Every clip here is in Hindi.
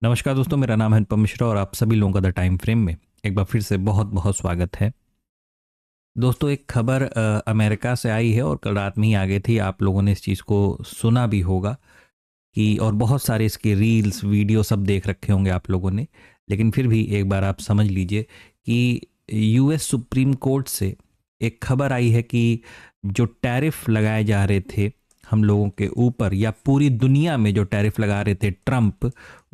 नमस्कार दोस्तों, मेरा नाम है अनुपम मिश्रा और आप सभी लोगों का द टाइम फ्रेम में एक बार फिर से बहुत बहुत स्वागत है। दोस्तों, एक खबर अमेरिका से आई है और कल रात में ही आ गई थी। आप लोगों ने इस चीज़ को सुना भी होगा कि और बहुत सारे इसके रील्स वीडियो सब देख रखे होंगे आप लोगों ने। लेकिन फिर भी एक बार आप समझ लीजिए कि यूएस सुप्रीम कोर्ट से एक खबर आई है कि जो टैरिफ लगाए जा रहे थे हम लोगों के ऊपर या पूरी दुनिया में जो टैरिफ लगा रहे थे ट्रंप,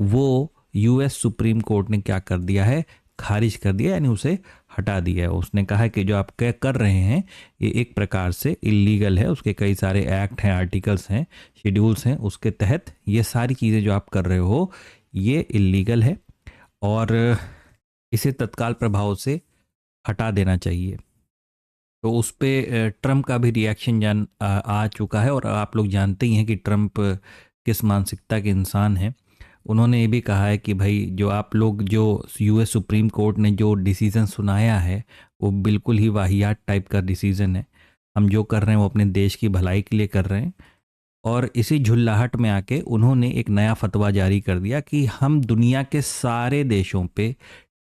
वो यूएस सुप्रीम कोर्ट ने क्या कर दिया है, खारिज कर दिया, यानी उसे हटा दिया है। उसने कहा है कि जो आप कर रहे हैं ये एक प्रकार से इलीगल है। उसके कई सारे एक्ट हैं, आर्टिकल्स हैं, शेड्यूल्स हैं, उसके तहत ये सारी चीज़ें जो आप कर रहे हो ये इलीगल है और इसे तत्काल प्रभाव से हटा देना चाहिए। तो उस पे ट्रंप का भी रिएक्शन आ चुका है और आप लोग जानते ही हैं कि ट्रंप किस मानसिकता के इंसान हैं। उन्होंने ये भी कहा है कि भाई जो आप लोग जो यूएस सुप्रीम कोर्ट ने जो डिसीज़न सुनाया है वो बिल्कुल ही वाहियात टाइप का डिसीज़न है। हम जो कर रहे हैं वो अपने देश की भलाई के लिए कर रहे हैं। और इसी झुल्लाहट में आके उन्होंने एक नया फतवा जारी कर दिया कि हम दुनिया के सारे देशों पे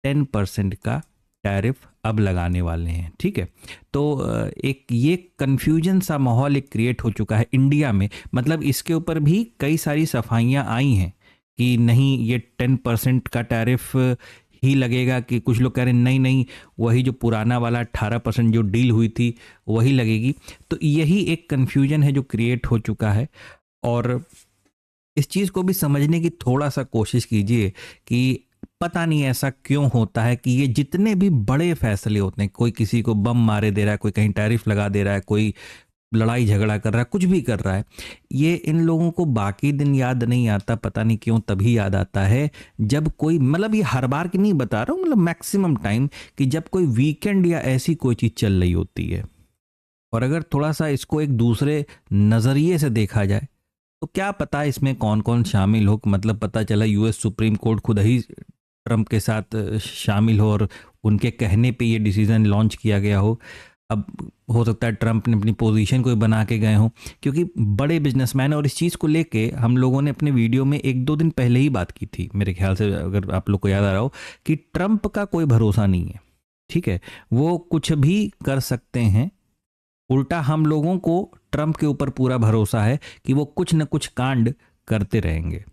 10% का टैरिफ अब लगाने वाले हैं। ठीक है, तो एक ये कन्फ्यूजन सा माहौल एक क्रिएट हो चुका है इंडिया में। मतलब इसके ऊपर भी कई सारी सफाइयाँ आई हैं कि नहीं ये 10% का टैरिफ ही लगेगा, कि कुछ लोग कह रहे हैं नहीं नहीं वही जो पुराना वाला 18% जो डील हुई थी वही लगेगी। तो यही एक कन्फ्यूजन है जो क्रिएट हो चुका है। और इस चीज़ को भी समझने की थोड़ा सा कोशिश कीजिए कि पता नहीं ऐसा क्यों होता है कि ये जितने भी बड़े फैसले होते हैं, कोई किसी को बम मारे दे रहा है, कोई कहीं टैरिफ लगा दे रहा है, कोई लड़ाई झगड़ा कर रहा है, कुछ भी कर रहा है, ये इन लोगों को बाकी दिन याद नहीं आता। पता नहीं क्यों तभी याद आता है जब कोई, मतलब ये हर बार की नहीं बता रहा हूँ, मतलब मैक्सिमम टाइम, कि जब कोई वीकेंड या ऐसी कोई चीज़ चल रही होती है। और अगर थोड़ा सा इसको एक दूसरे नज़रिए से देखा जाए तो क्या पता इसमें कौन कौन शामिल हो। मतलब पता चला यूएस सुप्रीम कोर्ट खुद ही ट्रंप के साथ शामिल हो और उनके कहने पे ये डिसीजन लॉन्च किया गया हो। अब हो सकता है ट्रंप ने अपनी पोजीशन को ही बना के गए हों, क्योंकि बड़े बिजनेसमैन। और इस चीज़ को लेके हम लोगों ने अपने वीडियो में 1-2 दिन पहले ही बात की थी, मेरे ख्याल से, अगर आप लोग को याद आ रहा हो, कि ट्रंप का कोई भरोसा नहीं है। ठीक है, वो कुछ भी कर सकते हैं। उल्टा हम लोगों को ट्रंप के ऊपर पूरा भरोसा है कि वो कुछ न कुछ कांड करते रहेंगे।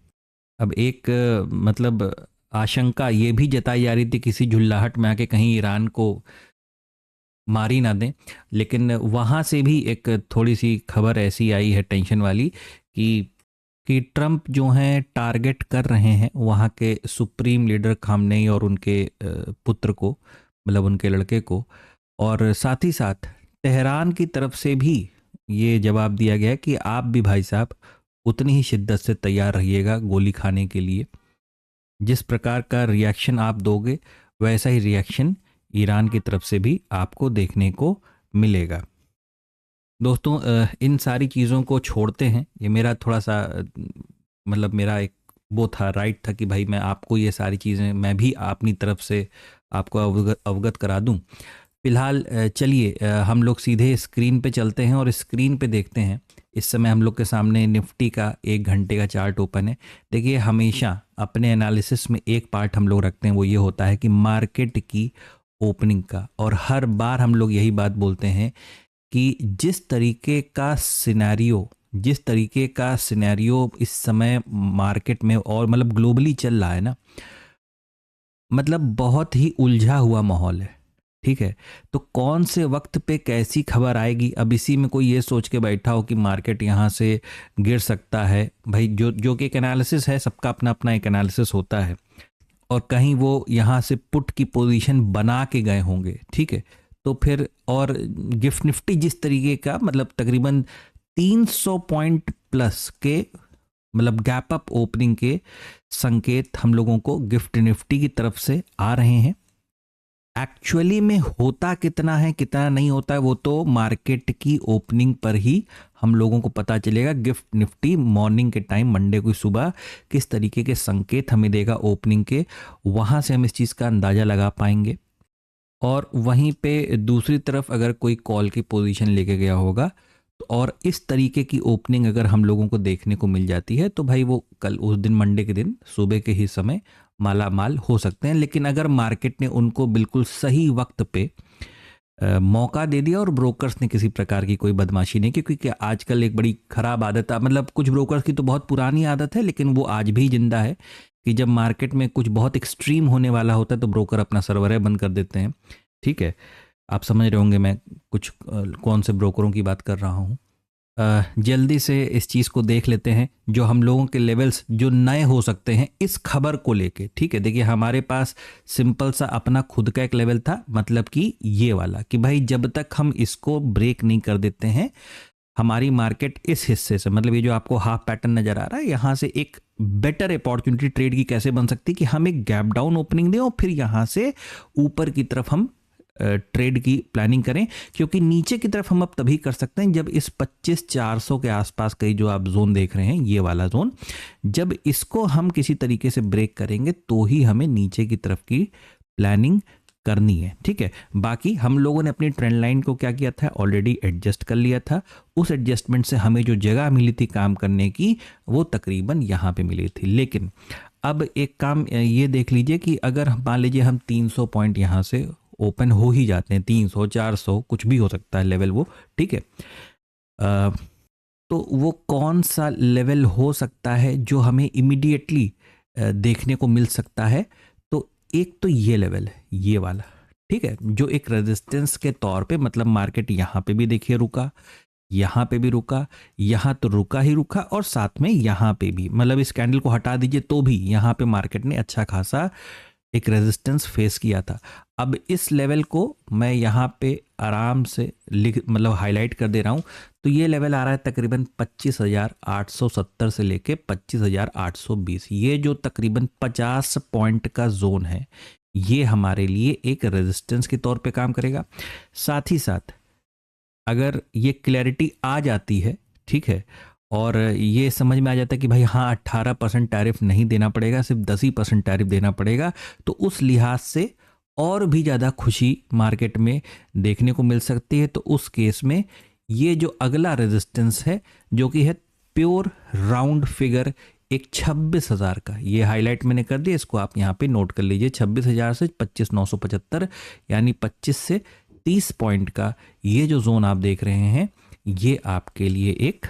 अब एक मतलब आशंका ये भी जताई जा रही थी किसी झुल्लाहट में आके कहीं ईरान को मारी ना दें। लेकिन वहाँ से भी एक थोड़ी सी खबर ऐसी आई है टेंशन वाली कि ट्रंप जो हैं टारगेट कर रहे हैं वहाँ के सुप्रीम लीडर खामनेई और उनके पुत्र को, मतलब उनके लड़के को। और साथ ही साथ तेहरान की तरफ से भी ये जवाब दिया गया है कि आप भी भाई साहब उतनी ही शिद्दत से तैयार रहिएगा गोली खाने के लिए। जिस प्रकार का रिएक्शन आप दोगे वैसा ही रिएक्शन ईरान की तरफ से भी आपको देखने को मिलेगा। दोस्तों, इन सारी चीज़ों को छोड़ते हैं। ये मेरा थोड़ा सा मतलब मेरा एक वो था, राइट था कि भाई मैं आपको ये सारी चीज़ें मैं भी अपनी तरफ से आपको अवगत करा दूं। फिलहाल चलिए हम लोग सीधे स्क्रीन पे चलते हैं और स्क्रीन पे देखते हैं। इस समय हम लोग के सामने निफ्टी का 1 घंटे का चार्ट ओपन है। देखिए, हमेशा अपने एनालिसिस में एक पार्ट हम लोग रखते हैं, वो ये होता है कि मार्केट की ओपनिंग का। और हर बार हम लोग यही बात बोलते हैं कि जिस तरीके का सिनेरियो इस समय मार्केट में और मतलब ग्लोबली चल रहा है ना, मतलब बहुत ही उलझा हुआ माहौल है। ठीक है, तो कौन से वक्त पे कैसी खबर आएगी, अब इसी में कोई ये सोच के बैठा हो कि मार्केट यहाँ से गिर सकता है। भाई जो कि एक एनालिसिस है, सबका अपना अपना एक एनालिसिस होता है, और कहीं वो यहाँ से पुट की पोजीशन बना के गए होंगे। ठीक है, तो फिर और गिफ्ट निफ्टी जिस तरीके का, मतलब तकरीबन 300 पॉइंट प्लस के, मतलब गैप अप ओपनिंग के संकेत हम लोगों को गिफ्ट निफ्टी की तरफ से आ रहे हैं। एक्चुअली में होता कितना है कितना नहीं होता है वो तो मार्केट की ओपनिंग पर ही हम लोगों को पता चलेगा। गिफ्ट निफ्टी मॉर्निंग के टाइम मंडे को सुबह किस तरीके के संकेत हमें देगा ओपनिंग के, वहाँ से हम इस चीज़ का अंदाज़ा लगा पाएंगे। और वहीं पे दूसरी तरफ अगर कोई कॉल की पोजीशन लेके गया होगा और इस तरीके की ओपनिंग अगर हम लोगों को देखने को मिल जाती है तो भाई वो कल उस दिन मंडे के दिन सुबह के ही समय माला माल हो सकते हैं। लेकिन अगर मार्केट ने उनको बिल्कुल सही वक्त पे मौका दे दिया और ब्रोकर्स ने किसी प्रकार की कोई बदमाशी नहीं की, क्योंकि आजकल एक बड़ी खराब आदत है, मतलब कुछ ब्रोकर्स की तो बहुत पुरानी आदत है लेकिन वो आज भी जिंदा है, कि जब मार्केट में कुछ बहुत एक्सट्रीम होने वाला होता है तो ब्रोकर अपना सर्वर बंद कर देते हैं। ठीक है, आप समझ रहे होंगे मैं कुछ कौन से ब्रोकरों की बात कर रहा हूँ। जल्दी से इस चीज़ को देख लेते हैं, जो हम लोगों के लेवल्स जो नए हो सकते हैं इस खबर को लेके। ठीक है, देखिए हमारे पास सिंपल सा अपना खुद का एक लेवल था, मतलब कि ये वाला, कि भाई जब तक हम इसको ब्रेक नहीं कर देते हैं हमारी मार्केट इस हिस्से से, मतलब ये जो आपको हाफ पैटर्न नजर आ रहा है, यहाँ से एक बेटर अपॉर्चुनिटी ट्रेड की कैसे बन सकती है कि हम एक गैप डाउन ओपनिंग दें और फिर यहाँ से ऊपर की तरफ हम ट्रेड की प्लानिंग करें। क्योंकि नीचे की तरफ हम अब तभी कर सकते हैं जब इस 25,400 के आसपास का जो आप जोन देख रहे हैं, ये वाला जोन, जब इसको हम किसी तरीके से ब्रेक करेंगे तो ही हमें नीचे की तरफ की प्लानिंग करनी है। ठीक है, बाकी हम लोगों ने अपनी ट्रेंड लाइन को क्या किया था, ऑलरेडी एडजस्ट कर लिया था। उस एडजस्टमेंट से हमें जो जगह मिली थी काम करने की वो तकरीबन यहाँ पे मिली थी। लेकिन अब एक काम ये देख लीजिए कि अगर मान लीजिए हम 300 पॉइंट यहाँ से ओपन हो ही जाते हैं, 300 400 कुछ भी हो सकता है लेवल वो, ठीक है, तो वो कौन सा लेवल हो सकता है जो हमें इमीडिएटली देखने को मिल सकता है। तो एक तो ये लेवल है, ये वाला, ठीक है, जो एक रेजिस्टेंस के तौर पे, मतलब मार्केट यहाँ पे भी देखिए रुका, यहाँ पे भी रुका, यहाँ तो रुका ही रुका, और साथ में यहाँ पे भी, मतलब इस कैंडल को हटा दीजिए तो भी यहाँ पे मार्केट ने अच्छा खासा एक रेजिस्टेंस फेस किया था। अब इस लेवल को मैं यहाँ पे आराम से मतलब हाईलाइट कर दे रहा हूँ। तो ये लेवल आ रहा है तकरीबन 25,870 से लेके 25,820, ये जो तकरीबन 50 पॉइंट का जोन है, ये हमारे लिए एक रेजिस्टेंस के तौर पे काम करेगा। साथ ही साथ अगर ये क्लैरिटी आ जाती है, ठीक है, और ये समझ में आ जाता है कि भाई हाँ 18% टैरिफ नहीं देना पड़ेगा, सिर्फ 10% टैरिफ देना पड़ेगा, तो उस लिहाज से और भी ज़्यादा खुशी मार्केट में देखने को मिल सकती है। तो उस केस में ये जो अगला रेजिस्टेंस है, जो कि है प्योर राउंड फिगर एक 26,000 का, ये हाईलाइट मैंने कर दिया, इसको आप यहाँ पे नोट कर लीजिए, 26,000 से 25,975, यानी 25 से 30 पॉइंट का ये जो जोन आप देख रहे हैं, ये आपके लिए एक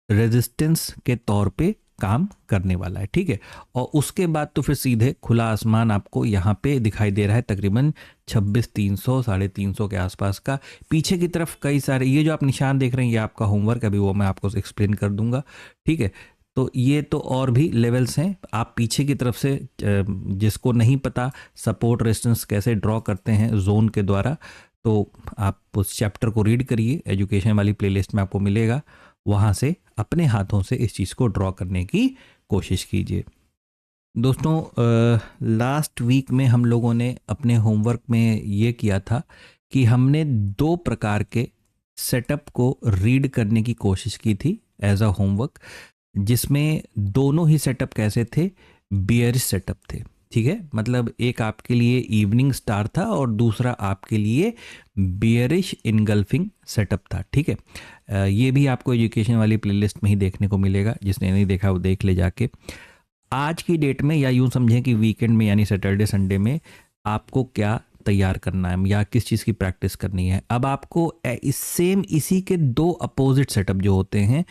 रेजिस्टेंस के तौर पे काम करने वाला है। ठीक है, और उसके बाद तो फिर सीधे खुला आसमान आपको यहाँ पे दिखाई दे रहा है, तकरीबन 26,300 350 के आसपास का। पीछे की तरफ कई सारे ये जो आप निशान देख रहे हैं, ये आपका होमवर्क, अभी वो मैं आपको एक्सप्लेन कर दूंगा। ठीक है, तो ये तो और भी लेवल्स हैं, आप पीछे की तरफ से, जिसको नहीं पता सपोर्ट रेजिस्टेंस कैसे ड्रॉ करते हैं जोन के द्वारा, तो आप उस चैप्टर को रीड करिए, एजुकेशन वाली प्लेलिस्ट में आपको मिलेगा, वहाँ से अपने हाथों से इस चीज़ को ड्रॉ करने की कोशिश कीजिए। दोस्तों, लास्ट वीक में हम लोगों ने अपने होमवर्क में ये किया था कि हमने 2 प्रकार के सेटअप को रीड करने की कोशिश की थी एज अ होमवर्क, जिसमें दोनों ही सेटअप कैसे थे, बियरिश सेटअप थे। ठीक है, मतलब एक आपके लिए इवनिंग स्टार था और दूसरा आपके लिए बियरिश इनगल्फिंग सेटअप था। ठीक है, ये भी आपको एजुकेशन वाली प्लेलिस्ट में ही देखने को मिलेगा, जिसने नहीं देखा वो देख ले जाके। आज की डेट में, या यूं समझें कि वीकेंड में यानी सैटरडे संडे में, आपको क्या तैयार करना है या किस चीज़ की प्रैक्टिस करनी है। अब आपको सेम इसी के 2 अपोजिट सेटअप जो होते हैं,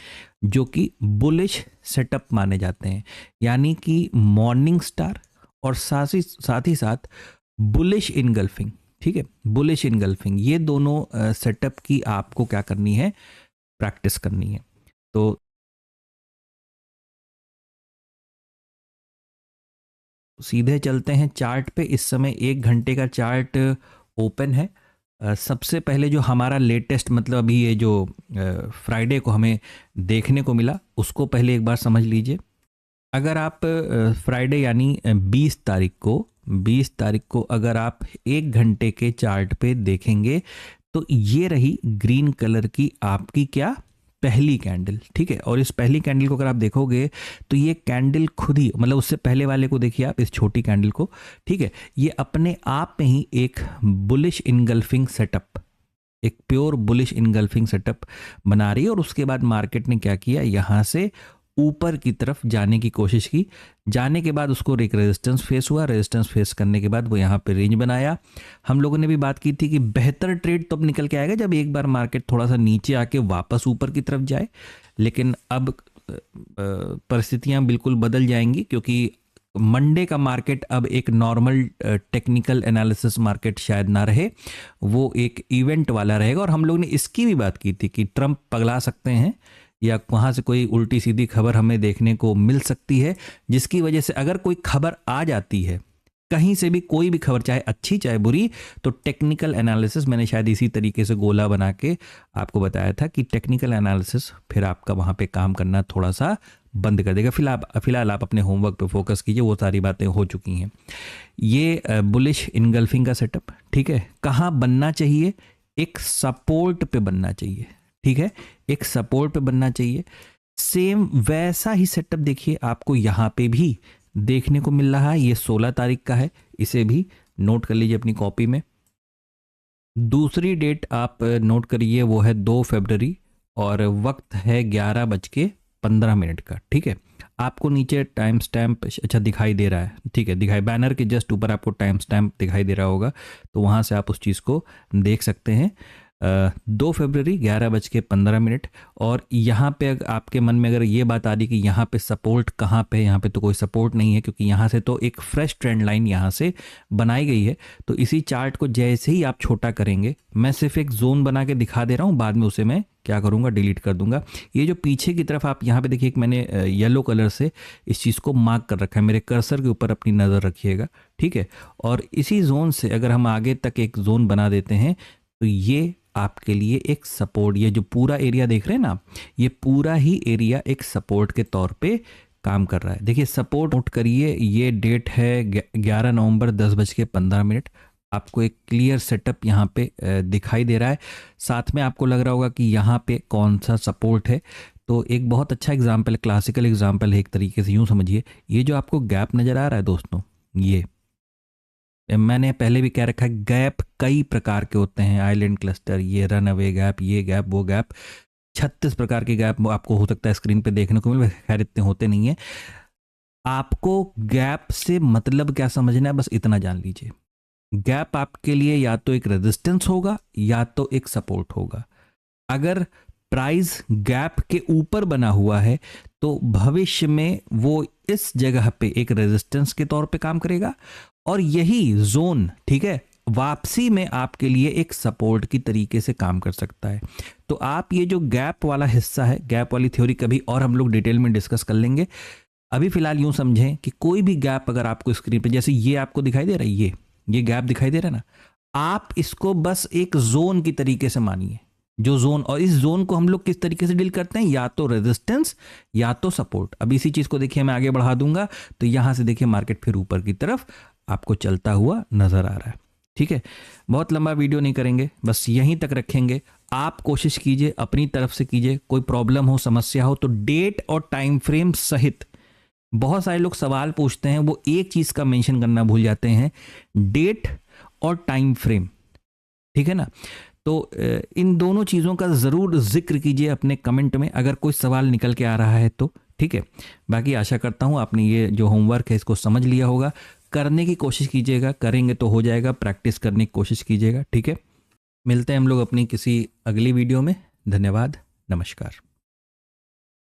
जो कि बुलिश सेटअप माने जाते हैं, यानी कि मॉर्निंग स्टार और साथ ही साथ बुलिश इनगल्फिंग। ठीक है, बुलिश इनगल्फिंग, ये दोनों सेटअप की आपको क्या करनी है, प्रैक्टिस करनी है। तो सीधे चलते हैं चार्ट पे। इस समय 1 घंटे का चार्ट ओपन है। सबसे पहले जो हमारा लेटेस्ट, मतलब अभी ये जो फ्राइडे को हमें देखने को मिला, उसको पहले एक बार समझ लीजिए। अगर आप फ्राइडे यानी 20 तारीख को अगर आप 1 घंटे के चार्ट पे देखेंगे, तो ये रही ग्रीन कलर की आपकी क्या, पहली कैंडल। ठीक है, और इस पहली कैंडल को अगर आप देखोगे तो ये कैंडल खुद ही, मतलब उससे पहले वाले को देखिए आप, इस छोटी कैंडल को, ठीक है, ये अपने आप में ही एक बुलिश इनगल्फिंग सेटअप एक प्योर बुलिश इनगल्फिंग सेटअप बना रही है। और उसके बाद मार्केट ने क्या किया, यहाँ से ऊपर की तरफ जाने की कोशिश की। जाने के बाद उसको एक रेजिस्टेंस फेस हुआ, रेजिस्टेंस फेस करने के बाद वो यहाँ पे रेंज बनाया। हम लोगों ने भी बात की थी कि बेहतर ट्रेड तब निकल के आएगा जब एक बार मार्केट थोड़ा सा नीचे आके वापस ऊपर की तरफ जाए। लेकिन अब परिस्थितियां बिल्कुल बदल जाएंगी, क्योंकि मंडे का मार्केट अब एक नॉर्मल टेक्निकल एनालिसिस मार्केट शायद ना रहे, वो एक इवेंट वाला रहेगा। और हम लोग ने इसकी भी बात की थी कि ट्रंप पगला सकते हैं या वहाँ से कोई उल्टी सीधी खबर हमें देखने को मिल सकती है, जिसकी वजह से अगर कोई खबर आ जाती है कहीं से भी, कोई भी खबर चाहे अच्छी चाहे बुरी, तो टेक्निकल एनालिसिस, मैंने शायद इसी तरीके से गोला बना के आपको बताया था कि टेक्निकल एनालिसिस फिर आपका वहाँ पे काम करना थोड़ा सा बंद कर देगा। फिलहाल आप अपने होमवर्क पे फोकस कीजिए, वो सारी बातें हो चुकी हैं। ये बुलिश इनगल्फिंग का सेटअप, ठीक है, कहाँ बनना चाहिए, एक सपोर्ट पे बनना चाहिए, ठीक है, एक सपोर्ट पे बनना चाहिए। सेम वैसा ही सेटअप देखिए आपको यहाँ पे भी देखने को मिल रहा है। ये 16 तारीख का है, इसे भी नोट कर लीजिए अपनी कॉपी में। दूसरी डेट आप नोट करिए, वो है 2 फरवरी और वक्त है 11:15 का, ठीक है। आपको नीचे टाइम स्टैम्प अच्छा दिखाई दे रहा है, ठीक है, दिखाई, बैनर के जस्ट ऊपर आपको टाइम स्टैम्प दिखाई दे रहा होगा, तो वहाँ से आप उस चीज़ को देख सकते हैं। 2 फरवरी 11:15। और यहाँ पे आपके मन में अगर ये बात आ रही कि यहाँ पे सपोर्ट कहाँ पे है, यहाँ पे तो कोई सपोर्ट नहीं है, क्योंकि यहाँ से तो एक फ्रेश ट्रेंड लाइन यहाँ से बनाई गई है। तो इसी चार्ट को जैसे ही आप छोटा करेंगे, मैं सिर्फ एक जोन बना के दिखा दे रहा हूँ, बाद में उसे मैं क्या करूँगा, डिलीट कर दूंगा। ये जो पीछे की तरफ आप यहाँ पे देखिए, एक मैंने येलो कलर से इस चीज़ को मार्क कर रखा है, मेरे कर्सर के ऊपर अपनी नज़र रखिएगा, ठीक है। और इसी जोन से अगर हम आगे तक एक जोन बना देते हैं, तो ये आपके लिए एक सपोर्ट, ये जो पूरा एरिया देख रहे हैं ना, ये पूरा ही एरिया एक सपोर्ट के तौर पे काम कर रहा है। देखिए सपोर्ट नोट करिए, ये डेट है 11 नवंबर 10:15। आपको एक क्लियर सेटअप यहाँ पे दिखाई दे रहा है। साथ में आपको लग रहा होगा कि यहाँ पे कौन सा सपोर्ट है। तो एक बहुत अच्छा एग्जाम्पल, क्लासिकल एग्जाम्पल है एक तरीके से, यूँ समझिए, ये जो आपको गैप नज़र आ रहा है दोस्तों, ये मैंने पहले भी कह रखा है, गैप कई प्रकार के होते हैं, आइलैंड क्लस्टर, ये रन अवे गैप, ये गैप, वो गैप, 36 प्रकार के गैप आपको हो सकता है स्क्रीन पे देखने को मिले, खैर इतने होते नहीं है। आपको गैप से मतलब क्या समझना है, बस इतना जान लीजिए, गैप आपके लिए या तो एक रेजिस्टेंस होगा या तो एक सपोर्ट होगा। अगर प्राइस गैप के ऊपर बना हुआ है तो भविष्य में वो इस जगह पे एक रेजिस्टेंस के तौर पे काम करेगा, और यही जोन, ठीक है, वापसी में आपके लिए एक सपोर्ट की तरीके से काम कर सकता है। तो आप ये जो गैप वाला हिस्सा है, गैप वाली थ्योरी कभी और हम लोग डिटेल में डिस्कस कर लेंगे। अभी फिलहाल यूं समझें कि कोई भी गैप अगर आपको स्क्रीन पे, जैसे ये आपको दिखाई दे रहा है, ये गैप दिखाई दे रहा है ना, आप इसको बस एक जोन की तरीके से मानिए, जो जोन, और इस जोन को हम लोग किस तरीके से डील करते हैं, या तो रेजिस्टेंस या तो सपोर्ट। अब इसी चीज को देखिए, मैं आगे बढ़ा दूंगा तो यहां से देखिए मार्केट फिर ऊपर की तरफ आपको चलता हुआ नजर आ रहा है, ठीक है। बहुत लंबा वीडियो नहीं करेंगे, बस यहीं तक रखेंगे। आप कोशिश कीजिए, अपनी तरफ से कीजिए, कोई प्रॉब्लम हो, समस्या हो तो डेट और टाइम फ्रेम सहित, बहुत सारे लोग सवाल पूछते हैं, वो एक चीज का मेंशन करना भूल जाते हैं, डेट और टाइम फ्रेम, ठीक है ना। तो इन दोनों चीज़ों का ज़रूर जिक्र कीजिए अपने कमेंट में अगर कोई सवाल निकल के आ रहा है तो, ठीक है। बाकी आशा करता हूँ आपने ये जो होमवर्क है इसको समझ लिया होगा। करने की कोशिश कीजिएगा, करेंगे तो हो जाएगा, प्रैक्टिस करने की कोशिश कीजिएगा, ठीक है। मिलते हैं हम लोग अपनी किसी अगली वीडियो में। धन्यवाद, नमस्कार।